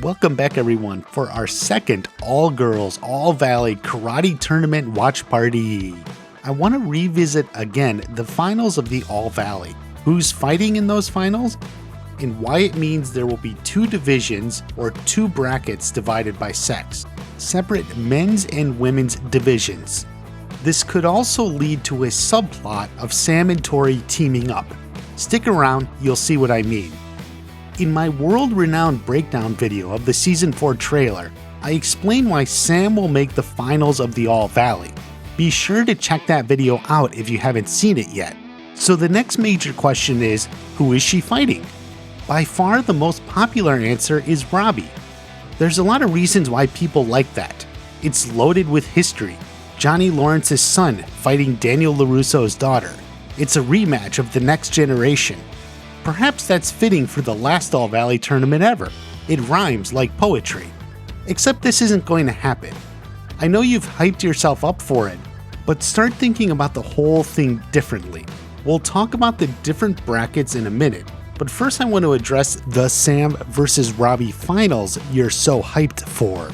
Welcome back everyone for our second all-girls, all-valley karate tournament watch party. I want to revisit again the finals of the all-valley, who's fighting in those finals, and why it means there will be two divisions or two brackets divided by sex, separate men's and women's divisions. This could also lead to a subplot of Sam and Tory teaming up. Stick around, you'll see what I mean. In my world-renowned breakdown video of the Season 4 trailer, I explain why Sam will make the finals of the All-Valley. Be sure to check that video out if you haven't seen it yet. So the next major question is, who is she fighting? By far the most popular answer is Robbie. There's a lot of reasons why people like that. It's loaded with history. Johnny Lawrence's son fighting Daniel LaRusso's daughter. It's a rematch of the next generation. Perhaps that's fitting for the last All-Valley tournament ever. It rhymes like poetry. Except this isn't going to happen. I know you've hyped yourself up for it, but start thinking about the whole thing differently. We'll talk about the different brackets in a minute, but first I want to address the Sam vs. Robbie finals you're so hyped for.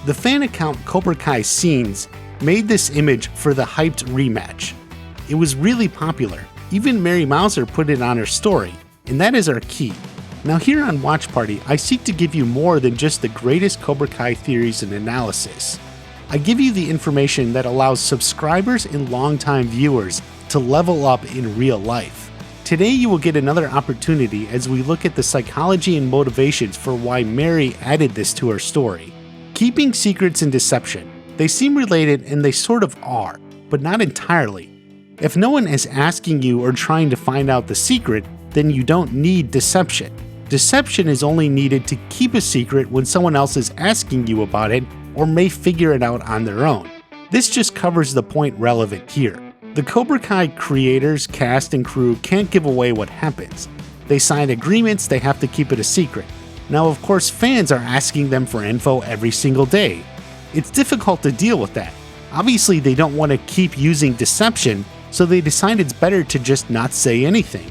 The fan account Cobra Kai Scenes made this image for the hyped rematch. It was really popular. Even Mary Mouser put it on her story. And that is our key. Now here on Watch Party, I seek to give you more than just the greatest Cobra Kai theories and analysis. I give you the information that allows subscribers and longtime viewers to level up in real life. Today you will get another opportunity as we look at the psychology and motivations for why Mary added this to her story. Keeping secrets and deception. They seem related and they sort of are, but not entirely. If no one is asking you or trying to find out the secret, then you don't need deception. Deception is only needed to keep a secret when someone else is asking you about it or may figure it out on their own. This just covers the point relevant here. The Cobra Kai creators, cast, and crew can't give away what happens. They sign agreements, they have to keep it a secret. Now of course fans are asking them for info every single day. It's difficult to deal with that. Obviously they don't want to keep using deception, so they decide it's better to just not say anything.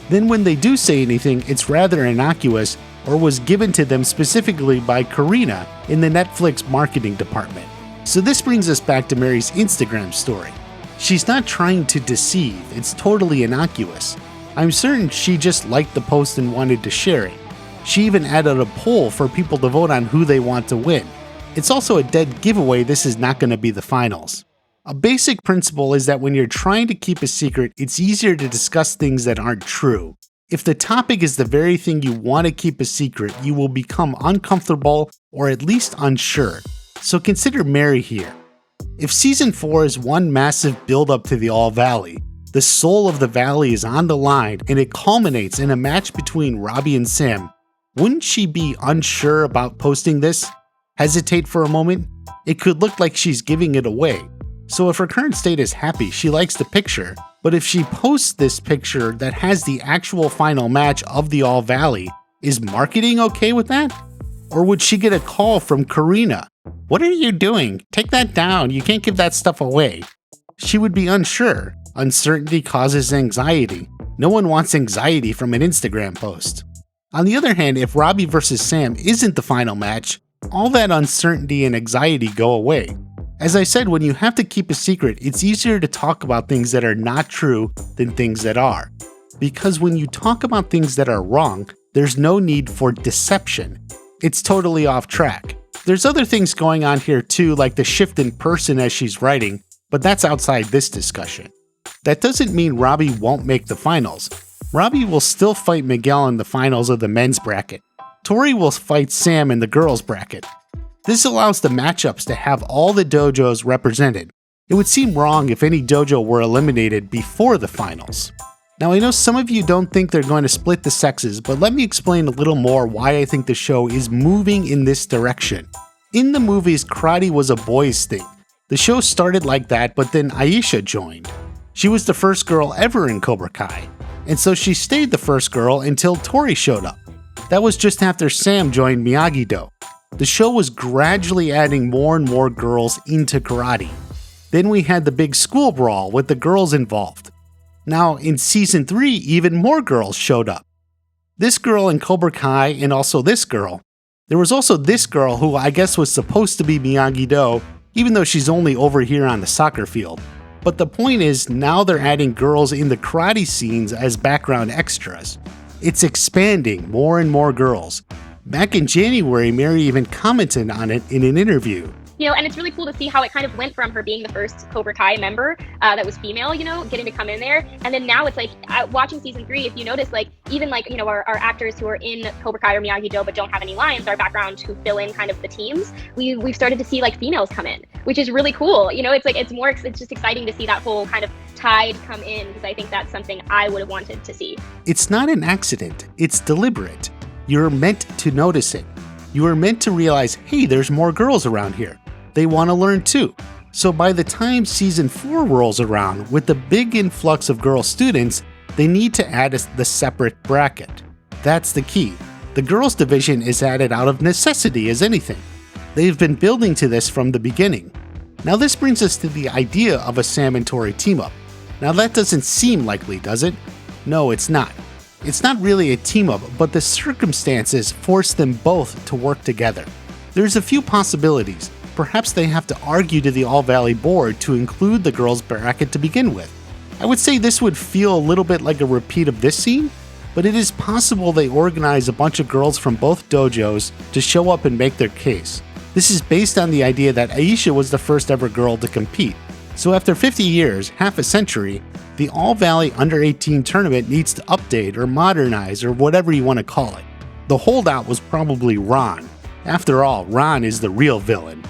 Then when they do say anything, it's rather innocuous or was given to them specifically by Karina in the Netflix marketing department. So this brings us back to Mary's Instagram story. She's not trying to deceive, it's totally innocuous. I'm certain she just liked the post and wanted to share it. She even added a poll for people to vote on who they want to win. It's also a dead giveaway this is not going to be the finals. A basic principle is that when you're trying to keep a secret, it's easier to discuss things that aren't true. If the topic is the very thing you want to keep a secret, you will become uncomfortable or at least unsure. So consider Mary here. If Season 4 is one massive build-up to the All-Valley, the soul of the Valley is on the line and it culminates in a match between Robbie and Sam, wouldn't she be unsure about posting this? Hesitate for a moment? It could look like she's giving it away. So if her current state is happy, she likes the picture, but if she posts this picture that has the actual final match of the All-Valley, is marketing okay with that? Or would she get a call from Karina? What are you doing? Take that down, you can't give that stuff away. She would be unsure. Uncertainty causes anxiety. No one wants anxiety from an Instagram post. On the other hand, if Robbie vs. Sam isn't the final match, all that uncertainty and anxiety go away. As I said, when you have to keep a secret, it's easier to talk about things that are not true than things that are. Because when you talk about things that are wrong, there's no need for deception. It's totally off track. There's other things going on here too, like the shift in person as she's writing, but that's outside this discussion. That doesn't mean Robbie won't make the finals. Robbie will still fight Miguel in the finals of the men's bracket. Tory will fight Sam in the girls' bracket. This allows the matchups to have all the dojos represented. It would seem wrong if any dojo were eliminated before the finals. Now I know some of you don't think they're going to split the sexes, but let me explain a little more why I think the show is moving in this direction. In the movies, karate was a boys' thing. The show started like that, but then Aisha joined. She was the first girl ever in Cobra Kai, and so she stayed the first girl until Tory showed up. That was just after Sam joined Miyagi-Do. The show was gradually adding more and more girls into karate. Then we had the big school brawl with the girls involved. Now in Season 3, even more girls showed up. This girl in Cobra Kai and also this girl, There was also this girl who I guess was supposed to be Miyagi-Do, even though she's only over here on the soccer field. But the point is, now they're adding girls in the karate scenes as background extras. It's expanding, more and more girls. Back in January, Mary even commented on it in an interview. And it's really cool to see how it kind of went from her being the first Cobra Kai member that was female, getting to come in there. And then now it's like, watching season 3, if you notice, like, even like, our actors who are in Cobra Kai or Miyagi-Do but don't have any lines, our background who fill in kind of the teams, we've started to see like females come in, which is really cool. It's just exciting to see that whole kind of tide come in, because I think that's something I would have wanted to see. It's not an accident, it's deliberate. You're meant to notice it. You are meant to realize, hey, there's more girls around here. They want to learn too. So by the time season 4 rolls around, with the big influx of girl students, they need to add the separate bracket. That's the key. The girls division is added out of necessity as anything. They've been building to this from the beginning. Now this brings us to the idea of a Sam and Tory team-up. Now that doesn't seem likely, does it? No, it's not. It's not really a team-up, but the circumstances force them both to work together. There's a few possibilities. Perhaps they have to argue to the All Valley board to include the girls' bracket to begin with. I would say this would feel a little bit like a repeat of this scene, but it is possible they organize a bunch of girls from both dojos to show up and make their case. This is based on the idea that Aisha was the first ever girl to compete. So after 50 years, half a century, the All Valley Under 18 tournament needs to update or modernize or whatever you want to call it. The holdout was probably Ron. After all, Ron is the real villain.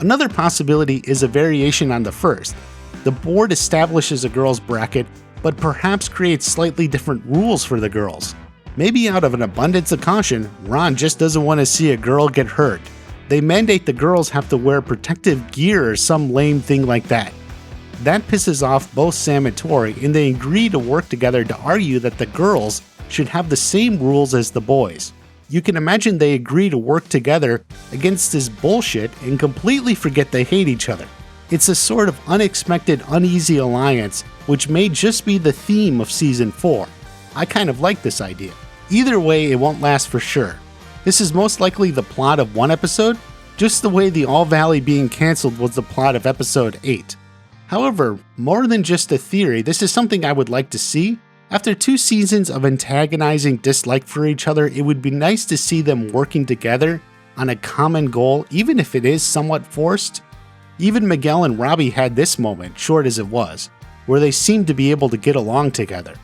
Another possibility is a variation on the first. The board establishes a girls' bracket, but perhaps creates slightly different rules for the girls. Maybe out of an abundance of caution, Ron just doesn't want to see a girl get hurt. They mandate the girls have to wear protective gear or some lame thing like that. That pisses off both Sam and Tory, and they agree to work together to argue that the girls should have the same rules as the boys. You can imagine they agree to work together against this bullshit and completely forget they hate each other. It's a sort of unexpected, uneasy alliance, which may just be the theme of season 4. I kind of like this idea. Either way, it won't last for sure. This is most likely the plot of one episode, just the way the All Valley being cancelled was the plot of episode 8. However, more than just a theory, this is something I would like to see. After 2 seasons of antagonizing dislike for each other, it would be nice to see them working together on a common goal, even if it is somewhat forced. Even Miguel and Robbie had this moment, short as it was, where they seemed to be able to get along together.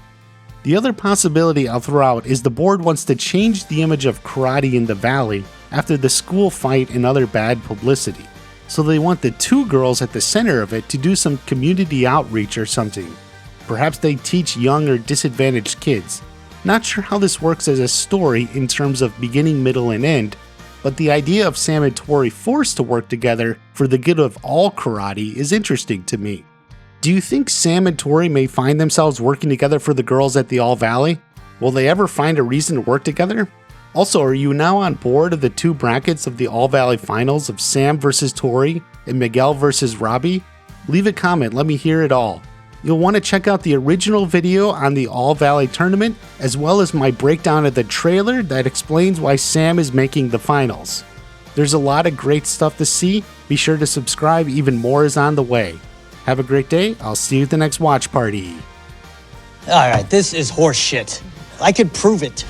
The other possibility I'll throw out is the board wants to change the image of karate in the valley after the school fight and other bad publicity. So they want the 2 girls at the center of it to do some community outreach or something. Perhaps they teach young or disadvantaged kids. Not sure how this works as a story in terms of beginning, middle, and end, but the idea of Sam and Tory forced to work together for the good of all karate is interesting to me. Do you think Sam and Tory may find themselves working together for the girls at the All Valley? Will they ever find a reason to work together? Also, are you now on board of the 2 brackets of the All Valley finals of Sam versus Tory and Miguel versus Robbie? Leave a comment, let me hear it all. You'll want to check out the original video on the All Valley tournament, as well as my breakdown of the trailer that explains why Sam is making the finals. There's a lot of great stuff to see. Be sure to subscribe, even more is on the way. Have a great day. I'll see you at the next watch party. All right, this is horse shit. I could prove it.